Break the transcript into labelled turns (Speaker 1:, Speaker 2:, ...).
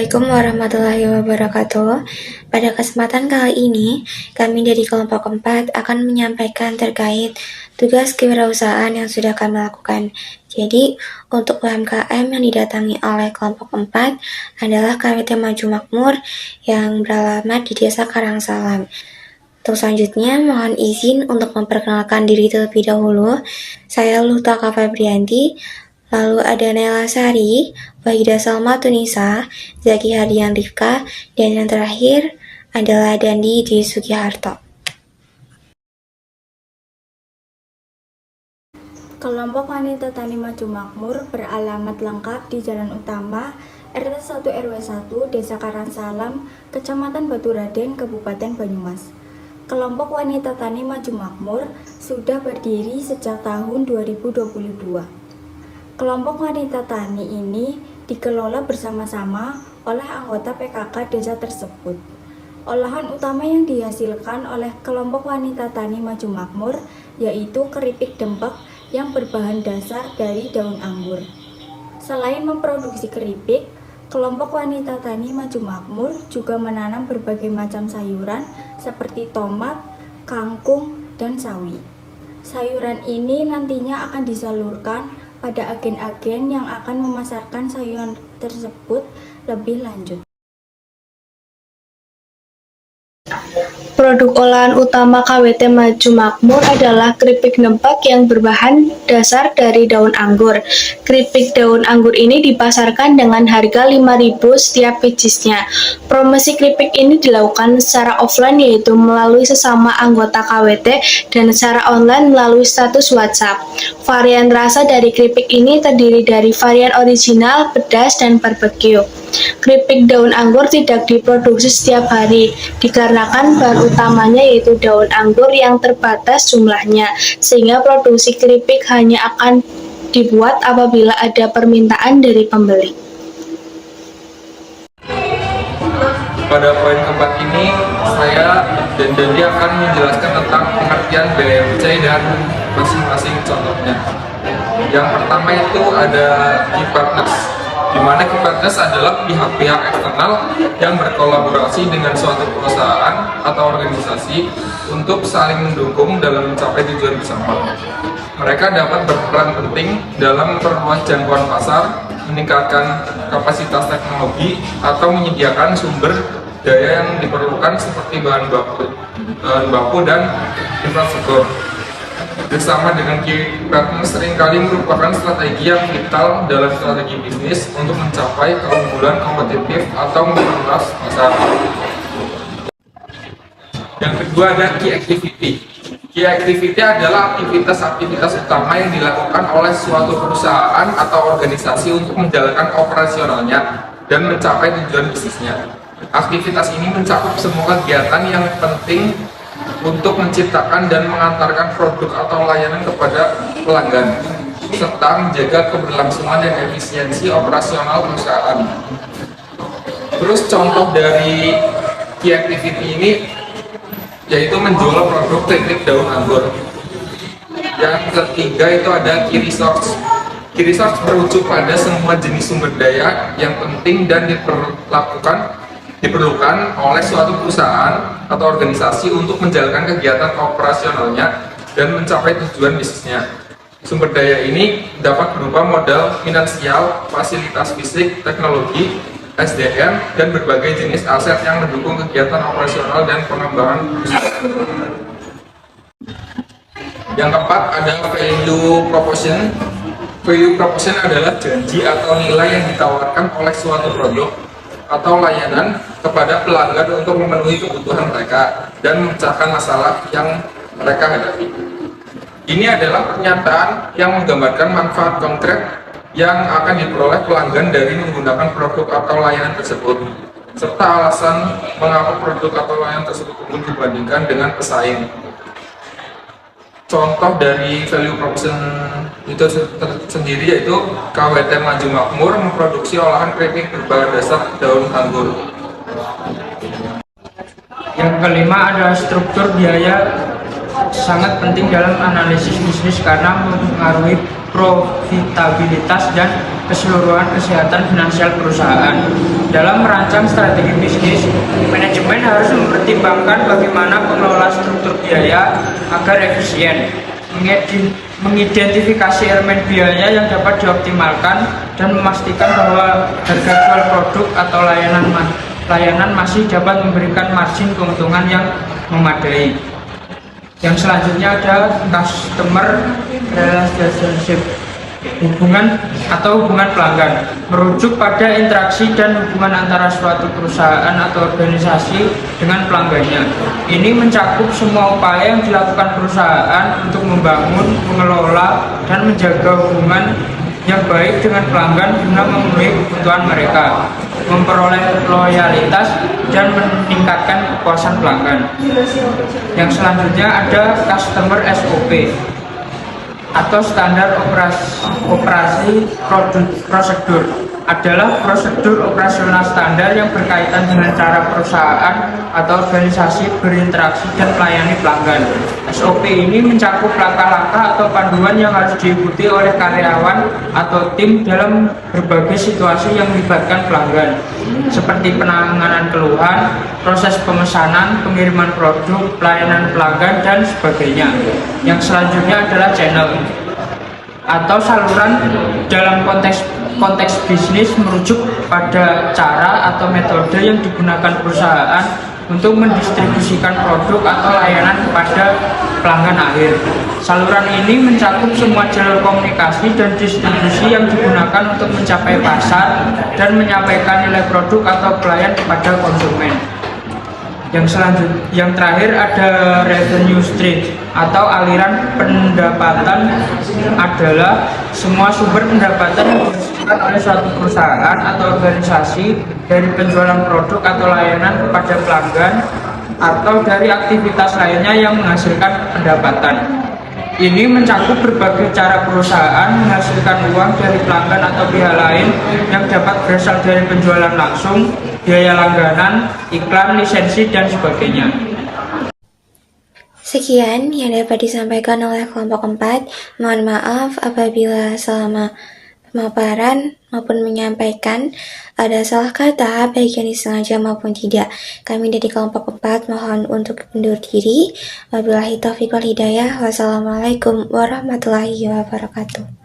Speaker 1: Assalamualaikum warahmatullahi wabarakatuh. Pada kesempatan kali ini, kami dari kelompok 4 akan menyampaikan terkait tugas kewirausahaan yang sudah kami lakukan. Jadi, untuk UMKM yang didatangi oleh kelompok 4 adalah KWT Maju Makmur yang beralamat di Desa Karangsalam. Untuk selanjutnya, mohon izin untuk memperkenalkan diri terlebih dahulu. Saya Luta Febrianti. Lalu ada Nela Sari, Wahida Salma Tunisa, Zaki Hardian Rifka, dan yang terakhir adalah Dandi Dwi Sugiharto.
Speaker 2: Kelompok Wanita Tani Maju Makmur beralamat lengkap di Jalan Utama, RT 1 RW 1, Desa Karangsalam, Kecamatan Baturaden, Kabupaten Banyumas. Kelompok Wanita Tani Maju Makmur sudah berdiri sejak tahun 2022. Kelompok wanita tani ini dikelola bersama-sama oleh anggota PKK desa tersebut. Olahan utama yang dihasilkan oleh kelompok wanita tani Maju Makmur yaitu keripik dempek yang berbahan dasar dari daun anggur. Selain memproduksi keripik, kelompok wanita tani Maju Makmur juga menanam berbagai macam sayuran seperti tomat, kangkung, dan sawi. Sayuran ini nantinya akan disalurkan pada agen-agen yang akan memasarkan sayuran tersebut lebih lanjut.
Speaker 3: Produk olahan utama KWT Maju Makmur adalah keripik dempek yang berbahan dasar dari daun anggur. Keripik daun anggur ini dipasarkan dengan harga 5.000 setiap piecesnya. Promosi keripik ini dilakukan secara offline yaitu melalui sesama anggota KWT dan secara online melalui status WhatsApp. Varian rasa dari keripik ini terdiri dari varian original, pedas, dan barbecue. Keripik daun anggur tidak diproduksi setiap hari, dikarenakan bahan utamanya yaitu daun anggur yang terbatas jumlahnya, sehingga produksi keripik hanya akan dibuat apabila ada permintaan dari pembeli.
Speaker 4: Pada poin keempat ini, saya dan Dandi akan menjelaskan tentang pengertian BMC dan masing-masing contohnya. Yang pertama itu ada key partners, di mana key partners adalah pihak-pihak eksternal yang berkolaborasi dengan suatu perusahaan atau organisasi untuk saling mendukung dalam mencapai tujuan bersama. Mereka dapat berperan penting dalam memperluas jangkauan pasar, meningkatkan kapasitas teknologi, atau menyediakan sumber daya yang diperlukan seperti bahan baku dan infrastruktur. Bersama dengan key partners seringkali merupakan strategi yang vital dalam strategi bisnis untuk mencapai keunggulan kompetitif atau memperluas pasar. Yang kedua ada key activity. Key activity adalah aktivitas-aktivitas utama yang dilakukan oleh suatu perusahaan atau organisasi untuk menjalankan operasionalnya dan mencapai tujuan bisnisnya. Aktivitas ini mencakup semua kegiatan yang penting untuk menciptakan dan mengantarkan produk atau layanan kepada pelanggan, serta menjaga keberlangsungan dan efisiensi operasional perusahaan. Terus contoh dari key activity ini yaitu menjual produk keripik daun anggur. Yang ketiga itu ada key resource. Key resource merujuk pada semua jenis sumber daya yang penting dan diperlukan oleh suatu perusahaan atau organisasi untuk menjalankan kegiatan operasionalnya dan mencapai tujuan bisnisnya. Sumber daya ini dapat berupa modal finansial, fasilitas fisik, teknologi, SDM, dan berbagai jenis aset yang mendukung kegiatan operasional dan pengembangan perusahaan. Yang keempat ada value proposition. Value proposition adalah janji atau nilai yang ditawarkan oleh suatu produk atau layanan kepada pelanggan untuk memenuhi kebutuhan mereka dan memecahkan masalah yang mereka hadapi. Ini adalah pernyataan yang menggambarkan manfaat konkret yang akan diperoleh pelanggan dari menggunakan produk atau layanan tersebut, serta alasan mengapa produk atau layanan tersebut unggul dibandingkan dengan pesaing. Contoh dari value proposition itu sendiri yaitu KWT Maju Makmur memproduksi olahan keripik berbahan dasar daun anggur.
Speaker 5: Yang kelima adalah struktur biaya, sangat penting dalam analisis bisnis karena mempengaruhi profitabilitas dan keseluruhan kesehatan finansial perusahaan. Dalam merancang strategi bisnis, manajemen harus mempertimbangkan bagaimana pengelola struktur biaya agar efisien, mengidentifikasi elemen biaya yang dapat dioptimalkan, dan memastikan bahwa harga jual produk atau layanan masih dapat memberikan margin keuntungan yang memadai. Yang selanjutnya ada customer relationship, hubungan pelanggan, merujuk pada interaksi dan hubungan antara suatu perusahaan atau organisasi dengan pelanggannya. Ini mencakup semua upaya yang dilakukan perusahaan untuk membangun, mengelola, dan menjaga hubungan yang baik dengan pelanggan guna memenuhi kebutuhan mereka, memperoleh loyalitas, dan meningkatkan kepuasan pelanggan. Yang selanjutnya ada customer SOP atau standar operasi prosedur, adalah prosedur operasional standar yang berkaitan dengan cara perusahaan atau organisasi berinteraksi dan melayani pelanggan. SOP ini mencakup langkah-langkah atau panduan yang harus diikuti oleh karyawan atau tim dalam berbagai situasi yang melibatkan pelanggan, seperti penanganan keluhan, proses pemesanan, pengiriman produk, pelayanan pelanggan, dan sebagainya. Yang selanjutnya adalah channel atau saluran. Dalam konteks bisnis, merujuk pada cara atau metode yang digunakan perusahaan untuk mendistribusikan produk atau layanan kepada pelanggan akhir. Saluran ini mencakup semua jalur komunikasi dan distribusi yang digunakan untuk mencapai pasar dan menyampaikan nilai produk atau pelayan kepada konsumen. Yang terakhir ada revenue stream atau aliran pendapatan, adalah semua sumber pendapatan yang dihasilkan oleh suatu perusahaan atau organisasi dari penjualan produk atau layanan kepada pelanggan atau dari aktivitas lainnya yang menghasilkan pendapatan. Ini mencakup berbagai cara perusahaan menghasilkan uang dari pelanggan atau pihak lain yang dapat berasal dari penjualan langsung, biaya langganan, iklan, lisensi, dan sebagainya.
Speaker 1: Sekian yang dapat disampaikan oleh kelompok 4. Mohon maaf apabila selama pemaparan maupun menyampaikan ada salah kata, baik yang disengaja maupun tidak. Kami dari kelompok 4 mohon untuk undur diri. Wabillahi taufiq wal hidayah. Wassalamualaikum warahmatullahi wabarakatuh.